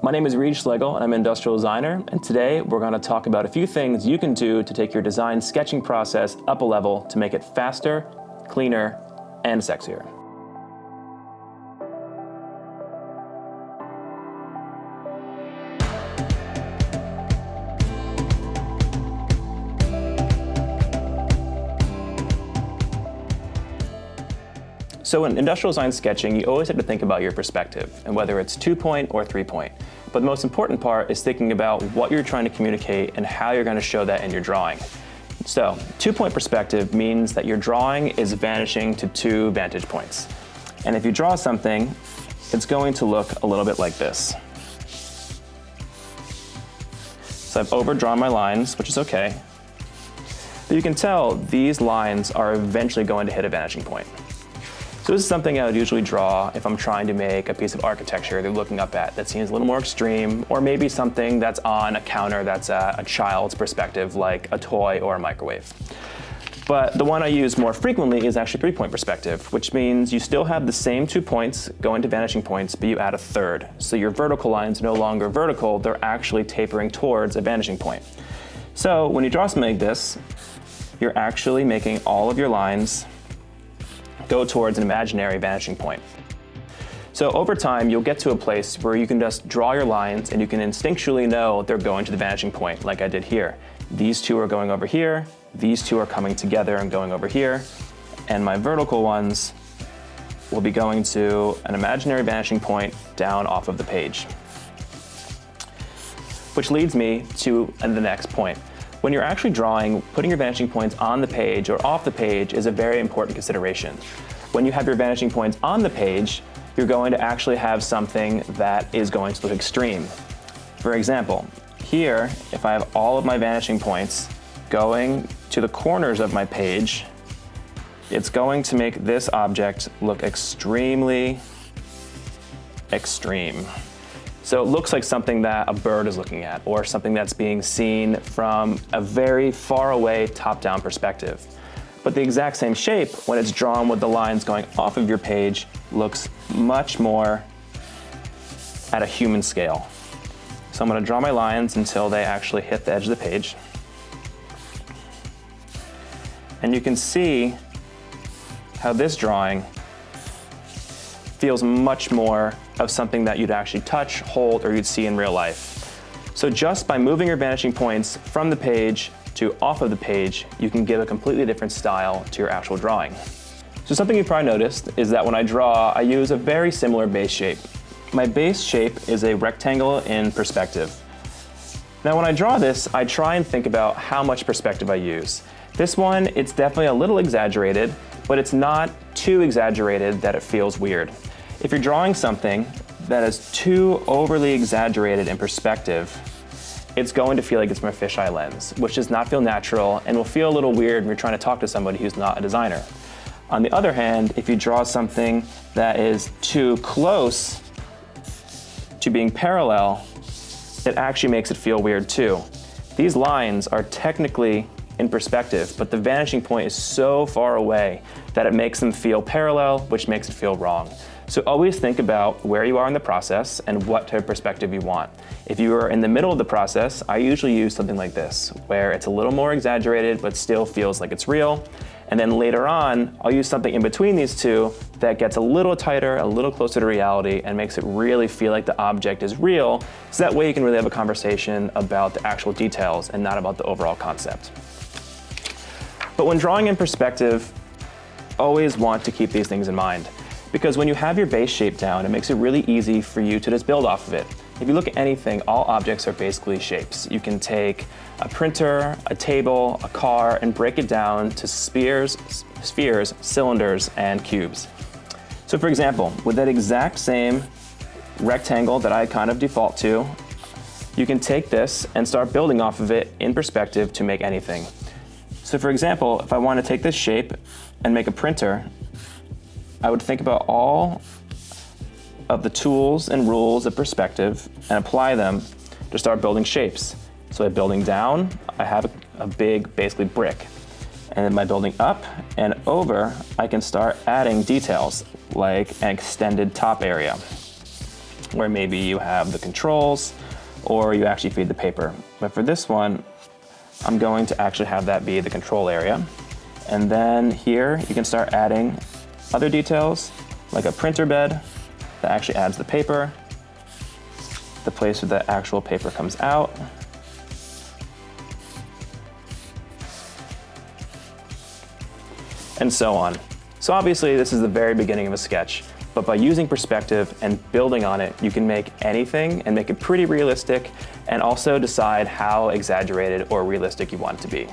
My name is Reed Schlegel, and I'm an industrial designer, and today we're going to talk about a few things you can do to take your design sketching process up a level to make it faster, cleaner, and sexier. So in industrial design sketching, you always have to think about your perspective, and whether it's 2-point or 3-point. But the most important part is thinking about what you're trying to communicate and how you're going to show that in your drawing. So 2-point perspective means that your drawing is vanishing to 2 vantage points. And if you draw something, it's going to look a little bit like this. So I've overdrawn my lines, which is okay. But you can tell these lines are eventually going to hit a vanishing point. So this is something I would usually draw if I'm trying to make a piece of architecture they're looking up at that seems a little more extreme, or maybe something that's on a counter that's a child's perspective, like a toy or a microwave. But the one I use more frequently is actually 3-point perspective, which means you still have the same 2 points going to vanishing points, but you add a third. So your vertical lines are no longer vertical, they're actually tapering towards a vanishing point. So when you draw something like this, you're actually making all of your lines go towards an imaginary vanishing point. So over time, you'll get to a place where you can just draw your lines and you can instinctually know they're going to the vanishing point, like I did here. These two are going over here, these two are coming together and going over here, and my vertical ones will be going to an imaginary vanishing point down off of the page. Which leads me to the next point. When you're actually drawing, putting your vanishing points on the page or off the page is a very important consideration. When you have your vanishing points on the page, you're going to actually have something that is going to look extreme. For example, here, if I have all of my vanishing points going to the corners of my page, it's going to make this object look extremely extreme. So it looks like something that a bird is looking at, or something that's being seen from a very far away top-down perspective. But the exact same shape, when it's drawn with the lines going off of your page, looks much more at a human scale. So I'm going to draw my lines until they actually hit the edge of the page. And you can see how this drawing feels much more of something that you'd actually touch, hold, or you'd see in real life. So just by moving your vanishing points from the page to off of the page, you can give a completely different style to your actual drawing. So something you've probably noticed is that when I draw, I use a very similar base shape. My base shape is a rectangle in perspective. Now when I draw this, I try and think about how much perspective I use. This one, it's definitely a little exaggerated, but it's not too exaggerated that it feels weird. If you're drawing something that is too overly exaggerated in perspective, it's going to feel like it's from a fisheye lens, which does not feel natural and will feel a little weird when you're trying to talk to somebody who's not a designer. On the other hand, if you draw something that is too close to being parallel, it actually makes it feel weird too. These lines are technically in perspective, but the vanishing point is so far away that it makes them feel parallel, which makes it feel wrong. So always think about where you are in the process and what type of perspective you want. If you are in the middle of the process, I usually use something like this, where it's a little more exaggerated, but still feels like it's real. And then later on, I'll use something in between these two that gets a little tighter, a little closer to reality, and makes it really feel like the object is real, so that way you can really have a conversation about the actual details and not about the overall concept. But when drawing in perspective, always want to keep these things in mind. Because when you have your base shape down, it makes it really easy for you to just build off of it. If you look at anything, all objects are basically shapes. You can take a printer, a table, a car, and break it down to spheres, cylinders, and cubes. So for example, with that exact same rectangle that I kind of default to, you can take this and start building off of it in perspective to make anything. So for example, if I want to take this shape and make a printer, I would think about all of the tools and rules of perspective and apply them to start building shapes. So by building down, I have a big, basically brick. And then by building up and over, I can start adding details like an extended top area. where maybe you have the controls or you actually feed the paper. But for this one, I'm going to actually have that be the control area. And then here you can start adding other details like a printer bed that actually adds the paper, the place where the actual paper comes out, and so on. So obviously this is the very beginning of a sketch, but by using perspective and building on it, you can make anything and make it pretty realistic and also decide how exaggerated or realistic you want it to be.